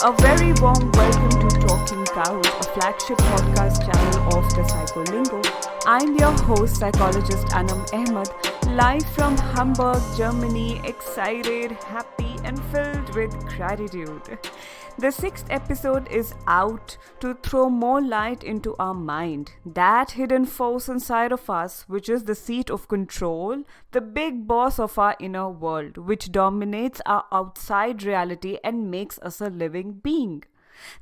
A very warm welcome to Talking Cows, a flagship podcast channel of the Psycholingo. I'm your host, psychologist Anam Ahmed, live from Hamburg, Germany, excited, happy, and filled with gratitude. The sixth episode is out to throw more light into our mind, that hidden force inside of us, which is the seat of control, the big boss of our inner world, which dominates our outside reality and makes us a living being.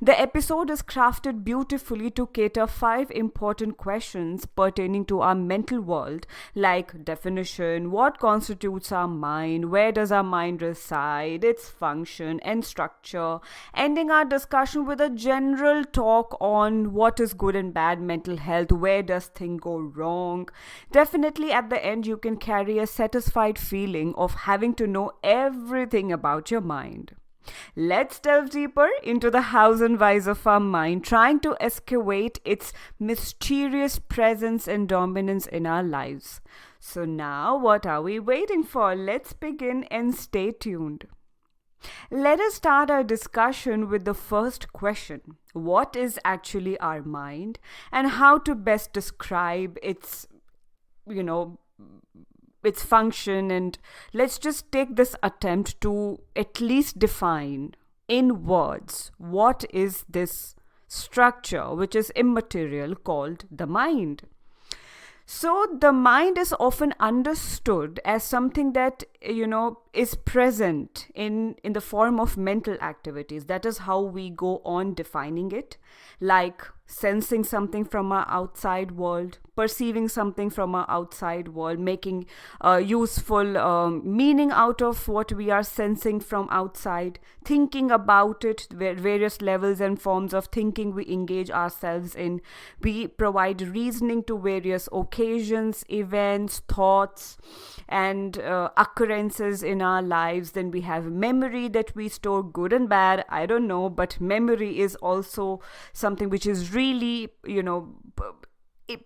The episode is crafted beautifully to cater 5 important questions pertaining to our mental world, like definition, what constitutes our mind, where does our mind reside, its function and structure, ending our discussion with a general talk on what is good and bad mental health, where does things go wrong. Definitely at the end you can carry a satisfied feeling of having to know everything about your mind. Let's delve deeper into the hows and whys of our mind, trying to excavate its mysterious presence and dominance in our lives. So now, what are we waiting for? Let's begin and stay tuned. Let us start our discussion with the first question. What is actually our mind, and how to best describe its function, and let's just take this attempt to at least define in words what is this structure which is immaterial called the mind. So the mind is often understood as something that is present in the form of mental activities. That is how we go on defining it, like sensing something from our outside world, perceiving something from our outside world, making useful meaning out of what we are sensing from outside, thinking about it, various levels and forms of thinking we engage ourselves in. We provide reasoning to various occasions, events, thoughts, and occurrences in our lives. Then we have memory that we store, good and bad, I don't know, but memory is also something which is really,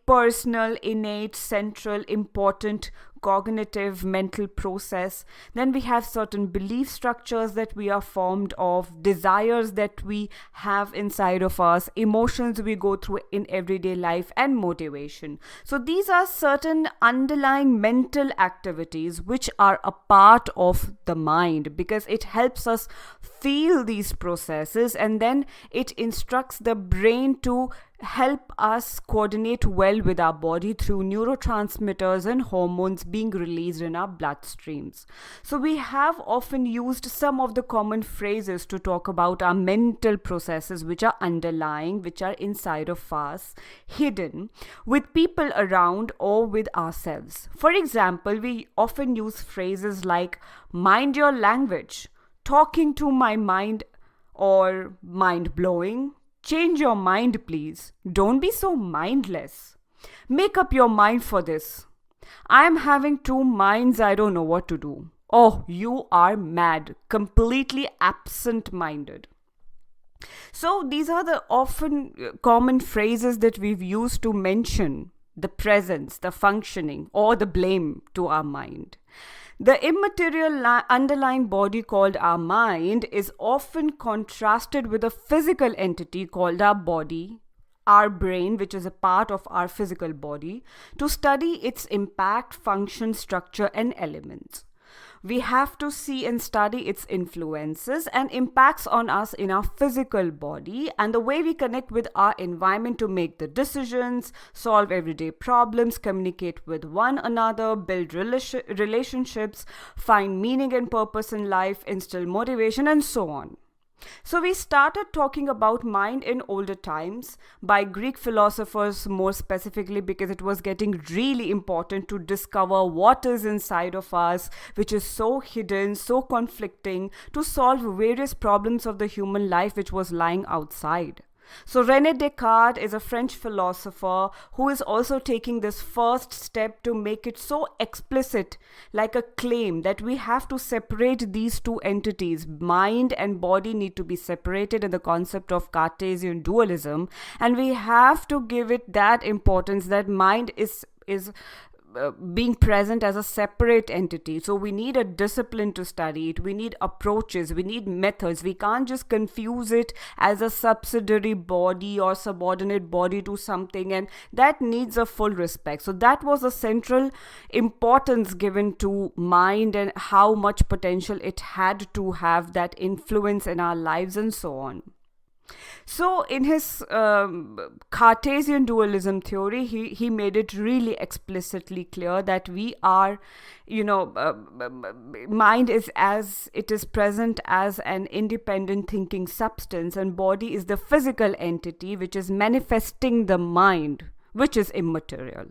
personal, innate, central, important, cognitive, mental process. Then we have certain belief structures that we are formed of, desires that we have inside of us, emotions we go through in everyday life, and motivation. So these are certain underlying mental activities which are a part of the mind, because it helps us feel these processes, and then it instructs the brain to help us coordinate well with our body through neurotransmitters and hormones being released in our bloodstreams. So we have often used some of the common phrases to talk about our mental processes which are underlying, which are inside of us, hidden, with people around or with ourselves. For example, we often use phrases like mind your language, talking to my mind, or mind blowing. Change your mind, please. Don't be so mindless. Make up your mind for this. I am having 2 minds, I don't know what to do. Oh, you are mad, completely absent-minded. So these are the often common phrases that we've used to mention the presence, the functioning, or the blame to our mind. The immaterial underlying body called our mind is often contrasted with a physical entity called our body, our brain, which is a part of our physical body, to study its impact, function, structure, and elements. We have to see and study its influences and impacts on us in our physical body, and the way we connect with our environment to make the decisions, solve everyday problems, communicate with one another, build relationships, find meaning and purpose in life, instill motivation, and so on. So we started talking about mind in older times by Greek philosophers, more specifically because it was getting really important to discover what is inside of us, which is so hidden, so conflicting, to solve various problems of the human life which was lying outside. So René Descartes is a French philosopher who is also taking this first step to make it so explicit, like a claim that we have to separate these two entities. Mind and body need to be separated in the concept of Cartesian dualism, and we have to give it that importance that mind is being present as a separate entity. So we need a discipline to study it. We need approaches. We need methods. We can't just confuse it as a subsidiary body or subordinate body to something, and that needs a full respect. So that was a central importance given to mind and how much potential it had to have that influence in our lives and so on. So, in his Cartesian dualism theory, he made it really explicitly clear that we are, mind is as it is present as an independent thinking substance, and body is the physical entity which is manifesting the mind, which is immaterial.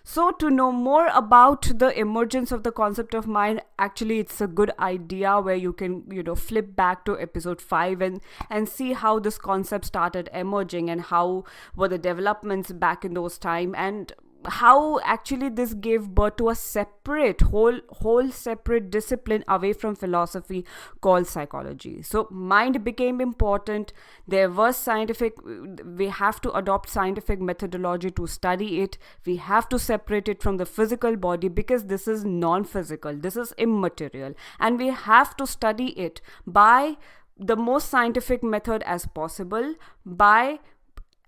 So to know more about the emergence of the concept of mind, actually it's a good idea where you can, flip back to episode 5 and see how this concept started emerging and how were the developments back in those time, and how actually this gave birth to a separate whole separate discipline away from philosophy called psychology. So mind became important. There was we have to adopt scientific methodology to study it. We have to separate it from the physical body because this is non-physical, this is immaterial, and we have to study it by the most scientific method as possible, by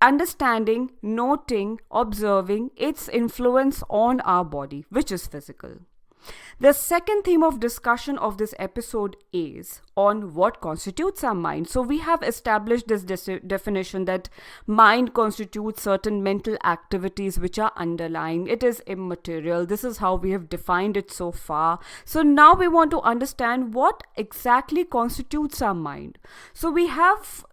understanding, noting, observing its influence on our body, which is physical. The second theme of discussion of this episode is on what constitutes our mind. So we have established this definition that mind constitutes certain mental activities which are underlying. It is immaterial. This is how we have defined it so far. So now we want to understand what exactly constitutes our mind. So we have,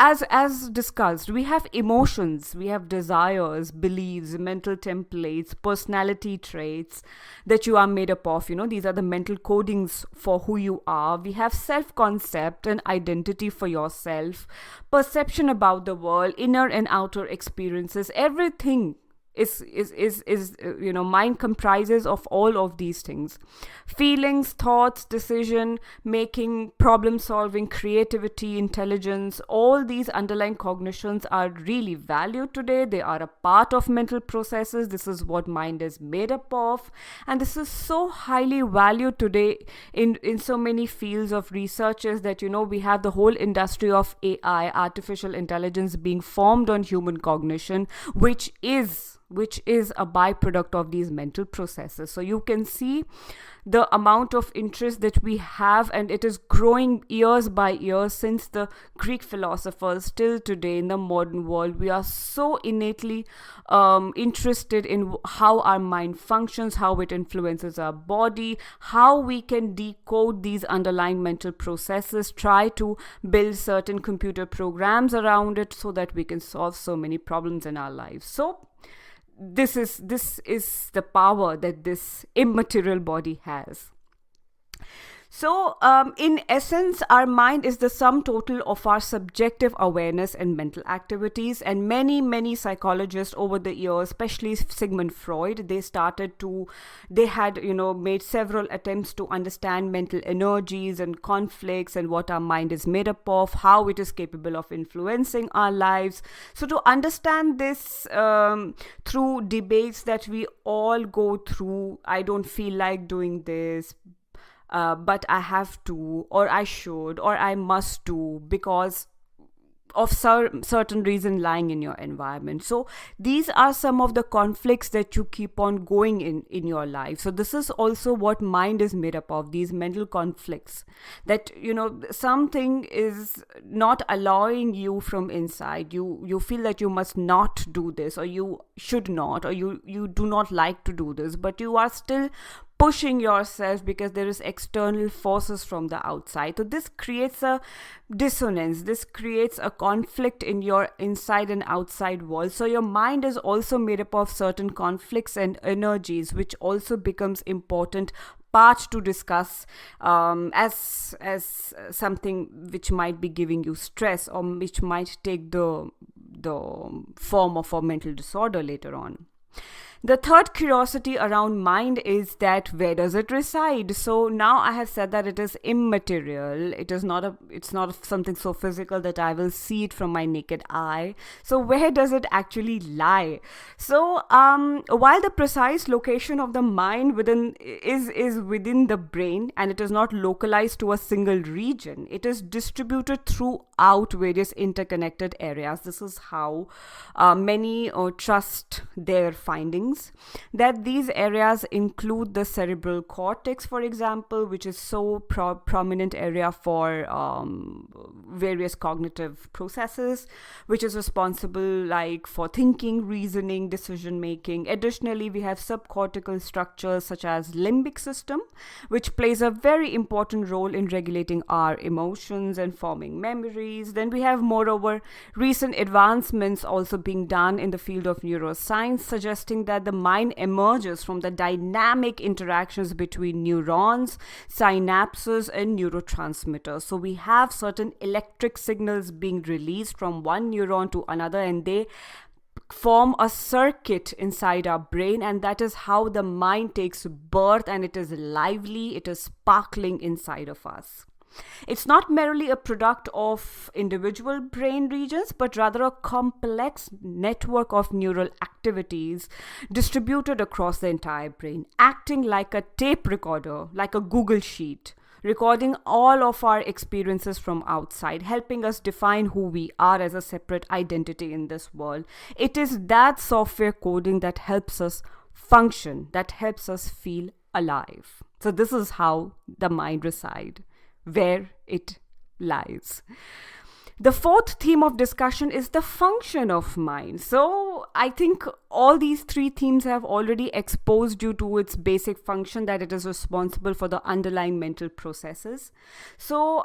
as discussed, we have emotions, we have desires, beliefs, mental templates, personality traits that you are made up of. These are the mental codings for who you are. We have self-concept and identity for yourself, perception about the world, inner and outer experiences. Everything is mind comprises of all of these things: feelings, thoughts, decision making, problem solving, creativity, intelligence. All these underlying cognitions are really valued today. They are a part of mental processes. This is what mind is made up of, and this is so highly valued today in so many fields of researches that we have the whole industry of AI, artificial intelligence, being formed on human cognition, which is a byproduct of these mental processes. So you can see the amount of interest that we have, and it is growing years by year since the Greek philosophers till today in the modern world. We are so innately interested in how our mind functions, how it influences our body, how we can decode these underlying mental processes, try to build certain computer programs around it so that we can solve so many problems in our lives. So this is the power that this immaterial body has. So, in essence, our mind is the sum total of our subjective awareness and mental activities. And many psychologists over the years, especially Sigmund Freud, they had made several attempts to understand mental energies and conflicts and what our mind is made up of, how it is capable of influencing our lives. So to understand this through debates that we all go through, I don't feel like doing this, but I have to, or I should, or I must do because of certain reason lying in your environment. So these are some of the conflicts that you keep on going in your life. So this is also what mind is made up of, these mental conflicts, that something is not allowing you from inside. You feel that you must not do this, or you should not, or you do not like to do this, but you are still pushing yourself because there is external forces from the outside. So this creates a dissonance. This creates a conflict in your inside and outside world. So your mind is also made up of certain conflicts and energies, which also becomes important part to discuss as something which might be giving you stress, or which might take the form of a mental disorder later on. The third curiosity around mind is that where does it reside? So now I have said that it is immaterial. It's not something so physical that I will see it from my naked eye. So where does it actually lie? So while the precise location of the mind is within the brain, and it is not localized to a single region, it is distributed throughout various interconnected areas. This is how many trust their findings, that these areas include the cerebral cortex, for example, which is so prominent area for various cognitive processes, which is responsible like for thinking, reasoning, decision making. Additionally, we have subcortical structures such as limbic system, which plays a very important role in regulating our emotions and forming memories. Then we have, moreover, recent advancements also being done in the field of neuroscience, suggesting that the mind emerges from the dynamic interactions between neurons, synapses, and neurotransmitters. So we have certain electric signals being released from one neuron to another, and they form a circuit inside our brain, and that is how the mind takes birth, and it is lively, it is sparkling inside of us. It's not merely a product of individual brain regions, but rather a complex network of neural activities distributed across the entire brain, acting like a tape recorder, like a Google Sheet, recording all of our experiences from outside, helping us define who we are as a separate identity in this world. It is that software coding that helps us function, that helps us feel alive. So this is how the mind resides, where it lies. The fourth theme of discussion is the function of mind. So I think all these three themes have already exposed you to its basic function, that it is responsible for the underlying mental processes. So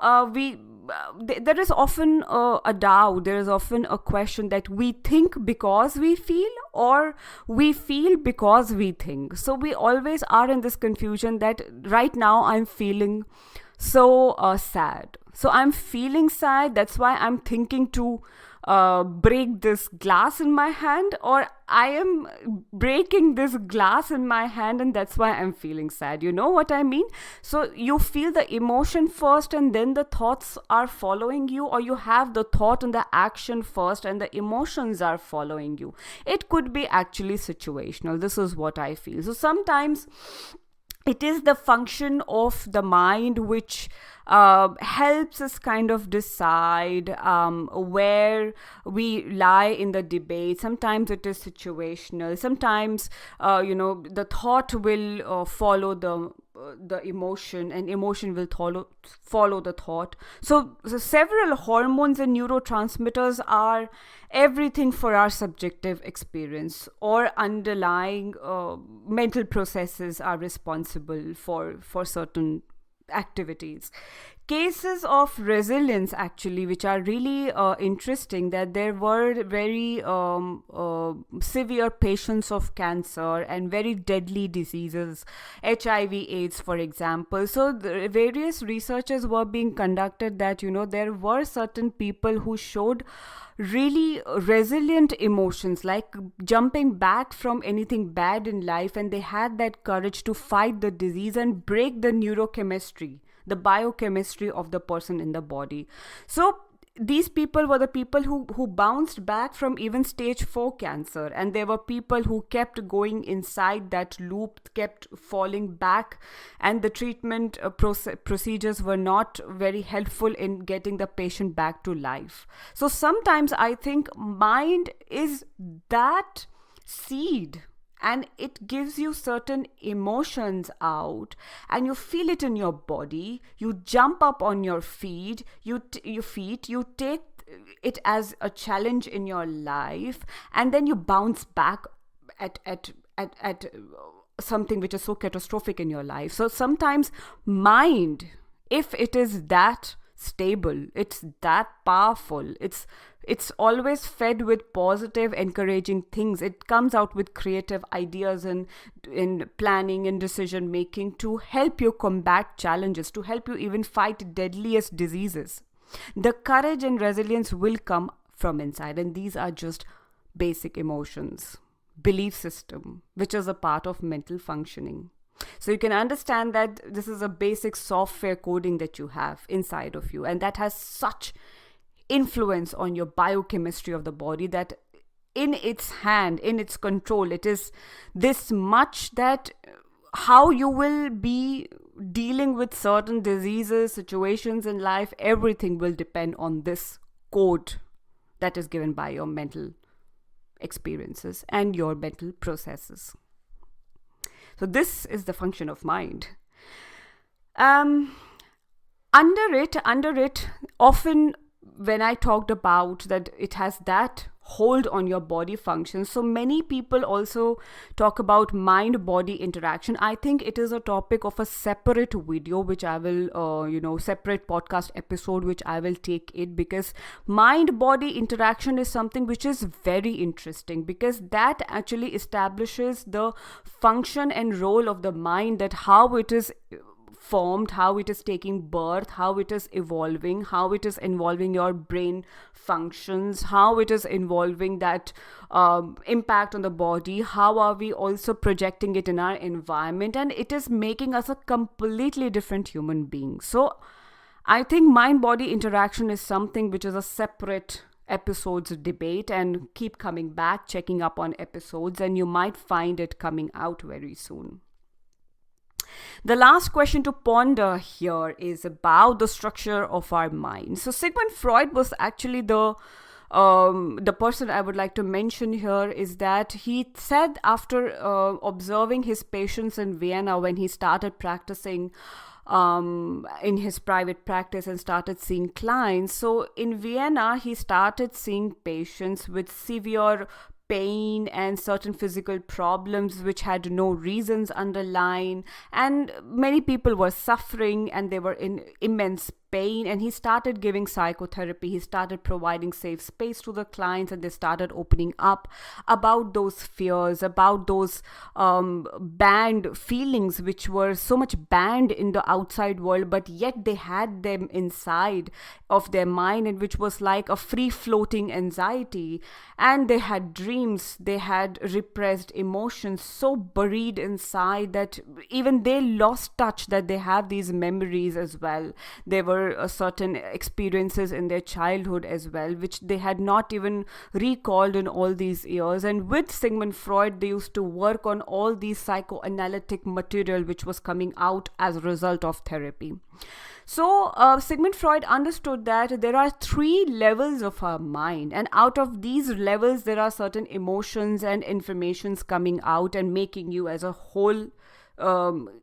there is often a doubt, there is often a question that we think because we feel, or we feel because we think. So we always are in this confusion that right now I'm feeling so sad. So I'm feeling sad, that's why I'm thinking to break this glass in my hand, or I am breaking this glass in my hand and that's why I'm feeling sad. You know what I mean? So you feel the emotion first and then the thoughts are following you, or you have the thought and the action first and the emotions are following you. It could be actually situational. This is what I feel. So sometimes it is the function of the mind which helps us kind of decide where we lie in the debate. Sometimes it is situational. Sometimes, the thought will follow the emotion, and emotion will follow the thought. So several hormones and neurotransmitters are everything for our subjective experience, or underlying mental processes are responsible for certain activities. Cases of resilience, actually, which are really interesting, that there were very severe patients of cancer and very deadly diseases, HIV/AIDS, for example. So the various researches were being conducted that, there were certain people who showed really resilient emotions, like jumping back from anything bad in life, and they had that courage to fight the disease and break the neurochemistry, the biochemistry of the person in the body. So these people were the people who bounced back from even stage 4 cancer, and there were people who kept going inside that loop, kept falling back, and the treatment procedures were not very helpful in getting the patient back to life. So sometimes I think mind is that seed, and it gives you certain emotions out, and you feel it in your body. You jump up on your feet, you take it as a challenge in your life, and then you bounce back at something which is so catastrophic in your life. So sometimes mind, if it is that stable, it's that powerful, it's always fed with positive, encouraging things. It comes out with creative ideas and in planning and decision making to help you combat challenges, to help you even fight deadliest diseases. The courage and resilience will come from inside, and these are just basic emotions. belief system, which is a part of mental functioning. So you can understand that this is a basic software coding that you have inside of you, and that has such influence on your biochemistry of the body that in its hand, in its control, it is this much that how you will be dealing with certain diseases, situations in life, everything will depend on this code that is given by your mental experiences and your mental processes. So this is the function of mind. Under it, often when I talked about that it has that hold on your body function, so many people also talk about mind-body interaction. I think it is a topic of a separate video, which I will, separate podcast episode, which I will take it, because mind-body interaction is something which is very interesting, because that actually establishes the function and role of the mind, that how it is formed, how it is taking birth, how it is evolving, how it is involving your brain functions, how it is involving that impact on the body, how are we also projecting it in our environment, and it is making us a completely different human being. So I think mind-body interaction is something which is a separate episodes debate, and keep coming back, checking up on episodes, and you might find it coming out very soon. The last question to ponder here is about the structure of our mind. So Sigmund Freud was actually the person I would like to mention here, is that he said after observing his patients in Vienna, when he started practicing in his private practice and started seeing clients. So in Vienna, he started seeing patients with severe pain and certain physical problems which had no reasons underlying, and many people were suffering and they were in immense pain, and he started giving psychotherapy. He started providing safe space to the clients, and they started opening up about those fears, about those banned feelings which were so much banned in the outside world, but yet they had them inside of their mind, and which was like a free floating anxiety. And they had dreams, they had repressed emotions so buried inside that even they lost touch that they have these memories as well. There were certain experiences in their childhood as well, which they had not even recalled in all these years. And with Sigmund Freud, they used to work on all these psychoanalytic material which was coming out as a result of therapy. So Sigmund Freud understood that there are 3 levels of our mind, and out of these levels there are certain emotions and informations coming out and making you as a whole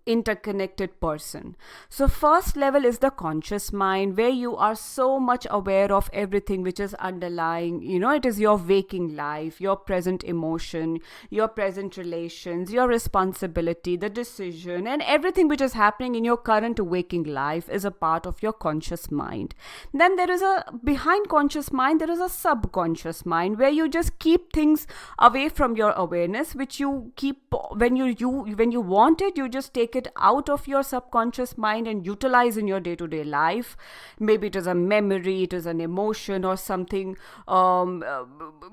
interconnected person. So first level is the conscious mind, where you are so much aware of everything which is underlying, it is your waking life, your present emotion, your present relations, your responsibility, the decision, and everything which is happening in your current waking life is a part of your conscious mind. Then there is behind conscious mind, there is a subconscious mind, where you just keep things away from your awareness, which you keep when you want it, you just take it out of your subconscious mind and utilize in your day-to-day life. Maybe it is a memory, it is an emotion, or something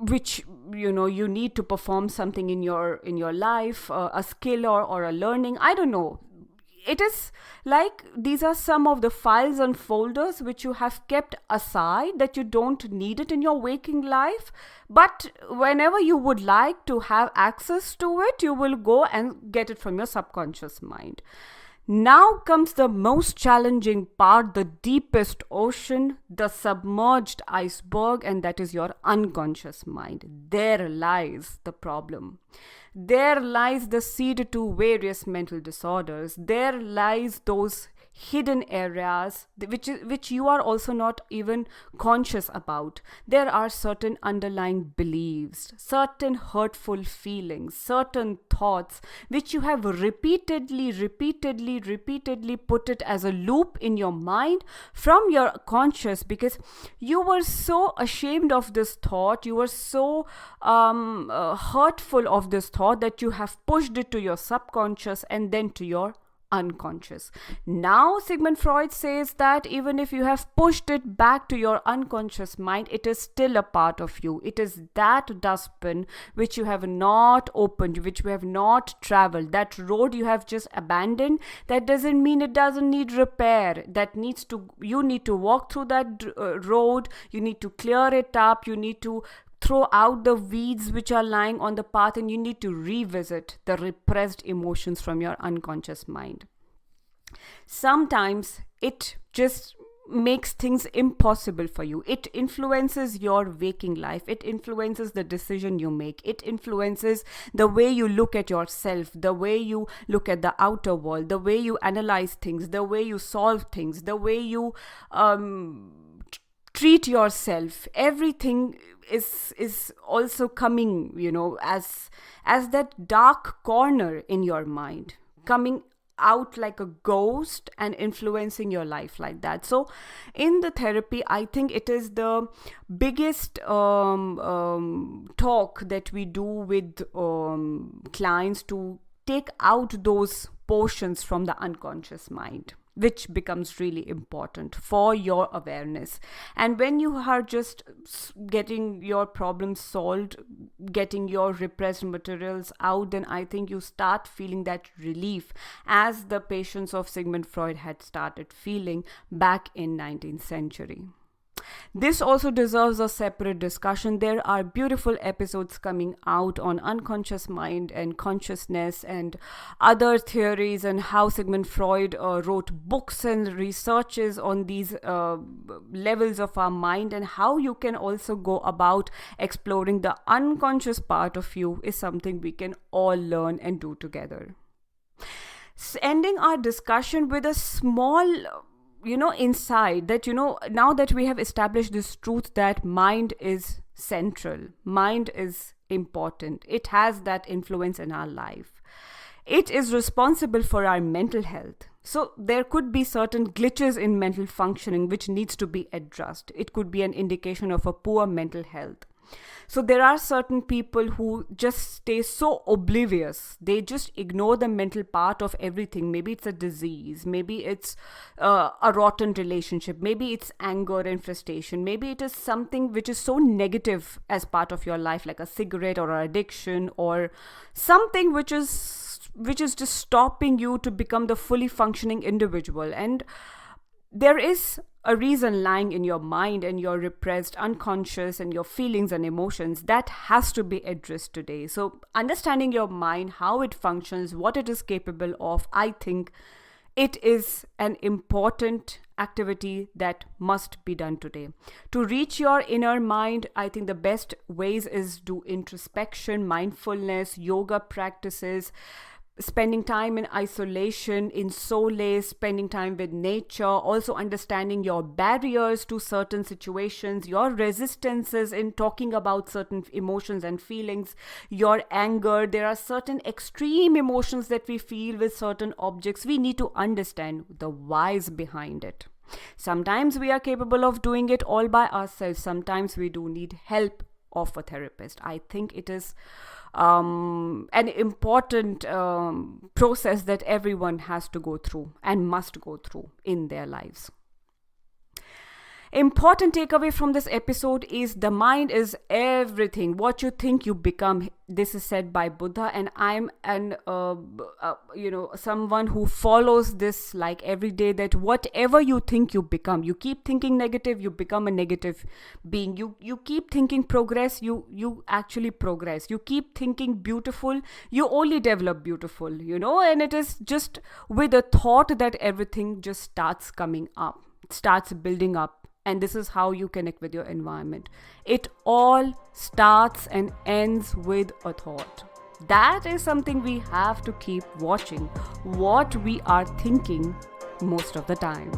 which you need to perform something in your life, a skill or a learning, I don't know. It is like these are some of the files and folders which you have kept aside, that you don't need it in your waking life, but whenever you would like to have access to it, you will go and get it from your subconscious mind. Now comes the most challenging part, the deepest ocean, the submerged iceberg, and that is your unconscious mind. There lies the problem. There lies the seed to various mental disorders. There lies those hidden areas which you are also not even conscious about. There are certain underlying beliefs, certain hurtful feelings, certain thoughts which you have repeatedly put it as a loop in your mind from your conscious, because you were so ashamed of this thought, you were so hurtful of this thought, that you have pushed it to your subconscious and then to your unconscious. Now, Sigmund Freud says that even if you have pushed it back to your unconscious mind, it is still a part of you. It is that dustbin which you have not opened, which you have not traveled, that road you have just abandoned. That doesn't mean it doesn't need repair. You need to walk through that road. You need to clear it up. You need to throw out the weeds which are lying on the path, and you need to revisit the repressed emotions from your unconscious mind. Sometimes it just makes things impossible for you. It influences your waking life. It influences the decision you make. It influences the way you look at yourself, the way you look at the outer world, the way you analyze things, the way you solve things, the way you treat yourself. Everything is also coming, as that dark corner in your mind, coming out like a ghost and influencing your life like that. So in the therapy, I think it is the biggest talk that we do with clients to take out those portions from the unconscious mind, which becomes really important for your awareness. And when you are just getting your problems solved, getting your repressed materials out, then I think you start feeling that relief, as the patients of Sigmund Freud had started feeling back in 19th century. This also deserves a separate discussion. There are beautiful episodes coming out on unconscious mind and consciousness and other theories, and how Sigmund Freud wrote books and researches on these levels of our mind, and how you can also go about exploring the unconscious part of you is something we can all learn and do together. Ending our discussion with a small insight that, now that we have established this truth that mind is central, mind is important, it has that influence in our life, it is responsible for our mental health. So there could be certain glitches in mental functioning which needs to be addressed. It could be an indication of a poor mental health. So there are certain people who just stay so oblivious. They just ignore the mental part of everything. Maybe it's a disease. Maybe it's a rotten relationship. Maybe it's anger and frustration. Maybe it is something which is so negative as part of your life, like a cigarette or an addiction, or something which is just stopping you to become the fully functioning individual. And there is a reason lying in your mind and your repressed unconscious and your feelings and emotions that has to be addressed today. So understanding your mind, how it functions, what it is capable of, I think it is an important activity that must be done today. To reach your inner mind, I think the best ways is do introspection, mindfulness, yoga practices, spending time in isolation, in solace, spending time with nature, also understanding your barriers to certain situations, your resistances in talking about certain emotions and feelings, your anger. There are certain extreme emotions that we feel with certain objects. We need to understand the whys behind it. Sometimes we are capable of doing it all by ourselves. Sometimes we do need help of a therapist. I think it is an important process that everyone has to go through and must go through in their lives. Important takeaway from this episode is the mind is everything. What you think, you become. This is said by Buddha, and I'm someone who follows this like every day, that whatever you think, you become. You keep thinking negative, you become a negative being. You keep thinking progress, you actually progress. You keep thinking beautiful, you only develop beautiful, and it is just with a thought that everything just starts coming up, starts building up. And this is how you connect with your environment. It all starts and ends with a thought. That is something we have to keep watching, what we are thinking most of the time.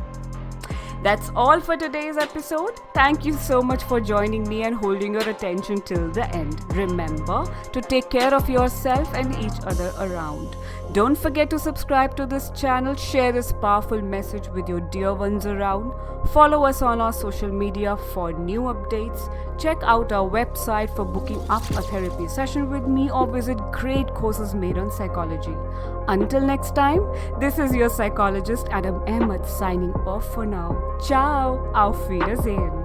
That's all for today's episode. Thank you so much for joining me and holding your attention till the end. Remember to take care of yourself and each other around. Don't forget to subscribe to this channel, share this powerful message with your dear ones around. Follow us on our social media for new updates. Check out our website for booking up a therapy session with me or visit great courses made on psychology. Until next time, this is your psychologist Adam Ahmed signing off for now. Ciao, auf Wiedersehen.